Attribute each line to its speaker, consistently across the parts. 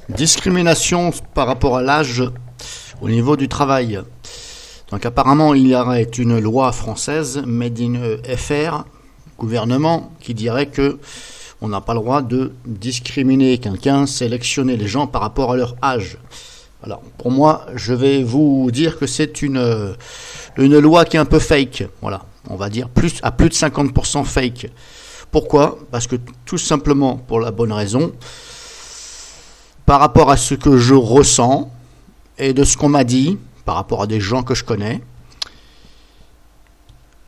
Speaker 1: Discrimination par rapport à l'âge au niveau du travail. Donc apparemment il y aurait une loi française, Made in FR, gouvernement, qui dirait que on n'a pas le droit de discriminer quelqu'un, sélectionner les gens par rapport à leur âge. Alors pour moi, je vais vous dire que c'est une loi qui est un peu fake. Voilà, on va dire plus de 50% fake. Pourquoi ? Parce que tout simplement pour la bonne raison, par rapport à ce que je ressens et de ce qu'on m'a dit, par rapport à des gens que je connais,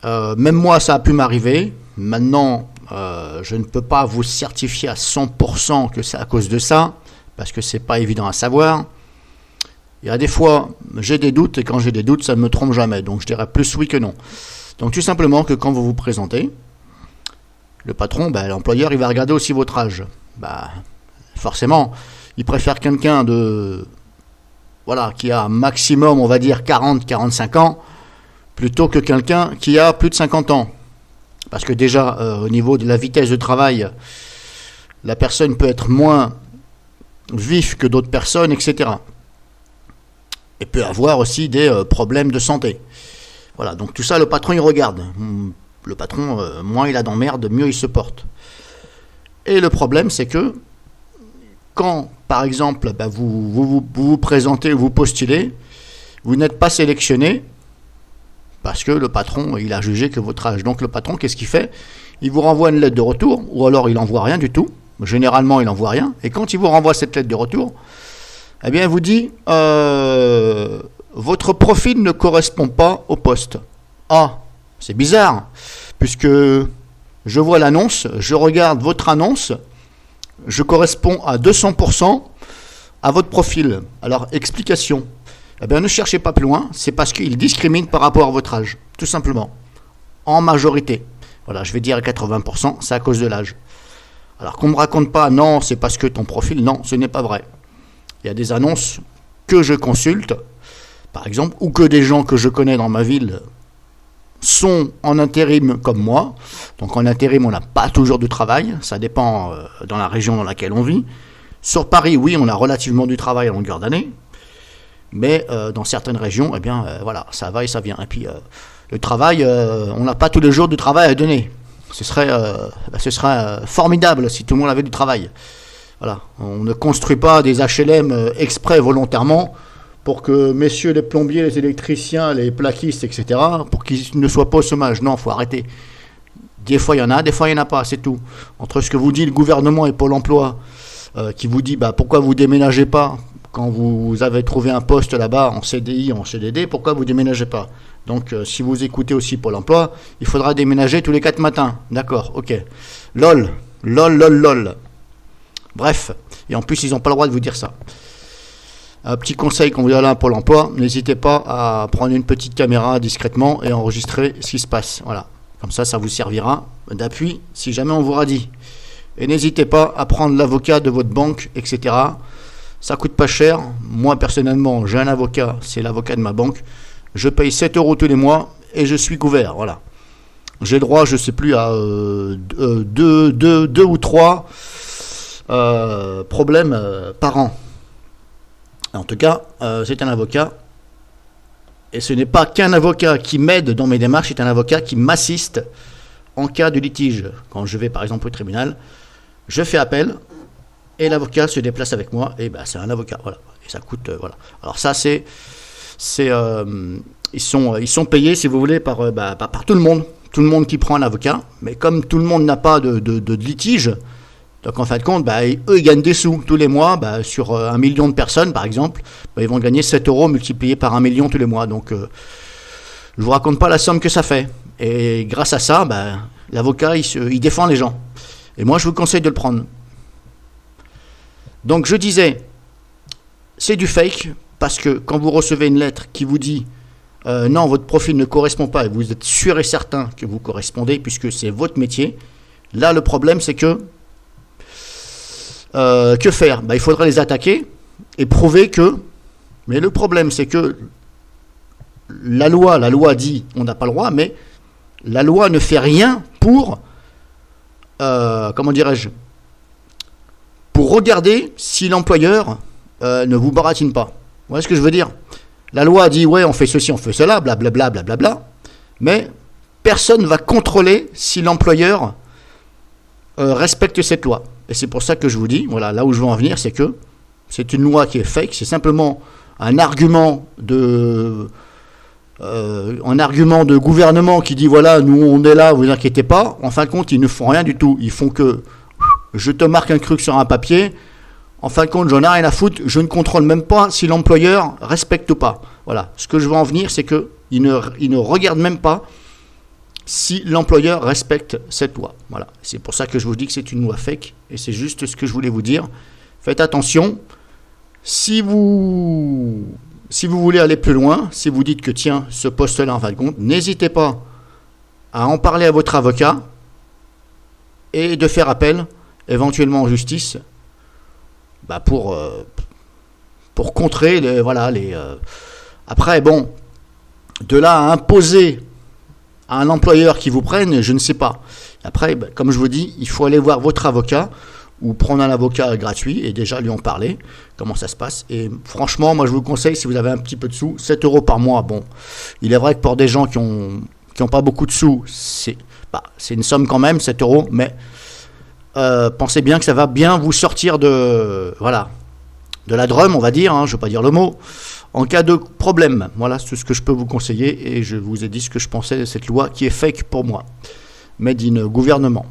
Speaker 1: même moi ça a pu m'arriver. Maintenant, je ne peux pas vous certifier à 100% que c'est à cause de ça, parce que c'est pas évident à savoir. Il y a des fois, j'ai des doutes, et quand j'ai des doutes, ça ne me trompe jamais. Donc je dirais plus oui que non. Donc tout simplement que quand vous vous présentez, le patron, l'employeur, il va regarder aussi votre âge. Forcément, il préfère quelqu'un qui a maximum, on va dire, 40-45 ans, plutôt que quelqu'un qui a plus de 50 ans. Parce que déjà, au niveau de la vitesse de travail, la personne peut être moins vif que d'autres personnes, etc. Et peut avoir aussi des problèmes de santé. Voilà, donc tout ça, le patron, il regarde. Le patron, moins il a d'emmerde, mieux il se porte. Et le problème, c'est que quand, par exemple, vous présentez ou vous postulez, vous n'êtes pas sélectionné parce que le patron, il a jugé que votre âge. Donc le patron, qu'est-ce qu'il fait ? Il vous renvoie une lettre de retour, ou alors il n'envoie rien du tout. Généralement, il n'envoie rien. Et quand il vous renvoie cette lettre de retour, eh bien, il vous dit votre profil ne correspond pas au poste. Ah, c'est bizarre, puisque je vois l'annonce, je regarde votre annonce, je corresponds à 200% à votre profil. Alors, explication. Eh bien, ne cherchez pas plus loin, c'est parce qu'il discrimine par rapport à votre âge, tout simplement. En majorité. Voilà, je vais dire à 80%, c'est à cause de l'âge. Alors, qu'on ne me raconte pas, non, c'est parce que ton profil, non, ce n'est pas vrai. Il y a des annonces que je consulte, par exemple, ou que des gens que je connais dans ma ville sont en intérim comme moi. Donc en intérim, on n'a pas toujours du travail, ça dépend dans la région dans laquelle on vit. Sur Paris, oui, on a relativement du travail à longueur d'année, mais dans certaines régions, ça va et ça vient. Et puis le travail, on n'a pas tous les jours du travail à donner. Ce serait formidable si tout le monde avait du travail. Voilà, on ne construit pas des HLM exprès volontairement pour que messieurs les plombiers, les électriciens, les plaquistes, etc., pour qu'ils ne soient pas au chômage. Non, il faut arrêter. Des fois il y en a, des fois il n'y en a pas, c'est tout. Entre ce que vous dit le gouvernement et Pôle emploi, qui vous dit pourquoi vous ne déménagez pas quand vous avez trouvé un poste là-bas en CDI, en CDD, pourquoi vous ne déménagez pas ? Donc si vous écoutez aussi Pôle emploi, il faudra déménager tous les 4 matins. D'accord, ok. Lol. Bref, et en plus ils n'ont pas le droit de vous dire ça. Un petit conseil qu'on vous donne à Pôle emploi, n'hésitez pas à prendre une petite caméra discrètement et enregistrer ce qui se passe. Voilà, comme ça vous servira d'appui si jamais on vous radie. Et n'hésitez pas à prendre l'avocat de votre banque, etc. Ça coûte pas cher. Moi personnellement, j'ai un avocat, c'est l'avocat de ma banque. Je paye 7 € tous les mois et je suis couvert. Voilà. J'ai droit, je sais plus, à 2 ou 3 problèmes par an. En tout cas, c'est un avocat, et ce n'est pas qu'un avocat qui m'aide dans mes démarches, c'est un avocat qui m'assiste en cas de litige. Quand je vais par exemple au tribunal, je fais appel, et l'avocat se déplace avec moi, et c'est un avocat, voilà. Et ça coûte, voilà. Alors ça, ils sont payés, si vous voulez, par tout le monde qui prend un avocat, mais comme tout le monde n'a pas de litige, donc en fin de compte, eux ils gagnent des sous tous les mois, sur 1 million de personnes par exemple, ils vont gagner 7 € multipliés par 1 million tous les mois. Donc je vous raconte pas la somme que ça fait. Et grâce à ça, l'avocat il défend les gens. Et moi je vous conseille de le prendre. Donc je disais, c'est du fake, parce que quand vous recevez une lettre qui vous dit non, votre profil ne correspond pas, et vous êtes sûr et certain que vous correspondez, puisque c'est votre métier, là le problème c'est que faire ? Il faudra les attaquer et prouver que... Mais le problème, c'est que la loi dit on n'a pas le droit, mais la loi ne fait rien pour... comment dirais-je ? Pour regarder si l'employeur ne vous baratine pas. Vous voyez ce que je veux dire? La loi dit, ouais, on fait ceci, on fait cela, blablabla, blablabla, mais personne ne va contrôler si l'employeur respecte cette loi. Et c'est pour ça que je vous dis, voilà, là où je veux en venir, c'est que c'est une loi qui est fake, c'est simplement un argument de gouvernement qui dit, voilà, nous on est là, vous inquiétez pas. En fin de compte, ils ne font rien du tout. Ils font que, je te marque un truc sur un papier, en fin de compte, j'en ai rien à foutre, je ne contrôle même pas si l'employeur respecte ou pas. Voilà, ce que je veux en venir, c'est qu'ils ne regardent même pas si l'employeur respecte cette loi. Voilà, c'est pour ça que je vous dis que c'est une loi fake, et c'est juste ce que je voulais vous dire. Faites attention, si vous voulez aller plus loin, si vous dites que tiens, ce poste-là en fin de compte, n'hésitez pas à en parler à votre avocat et de faire appel, éventuellement en justice, pour contrer après, bon, de là à imposer à un employeur qui vous prenne, je ne sais pas. Après, comme je vous dis, il faut aller voir votre avocat ou prendre un avocat gratuit et déjà lui en parler, comment ça se passe. Et franchement, moi je vous conseille, si vous avez un petit peu de sous, 7 € par mois. Bon, il est vrai que pour des gens qui ont pas beaucoup de sous, c'est une somme quand même, 7 €, mais pensez bien que ça va bien vous sortir de la drum, on va dire, je ne veux pas dire le mot, en cas de problème. Voilà, c'est ce que je peux vous conseiller, et je vous ai dit ce que je pensais de cette loi qui est fake pour moi, made in gouvernement.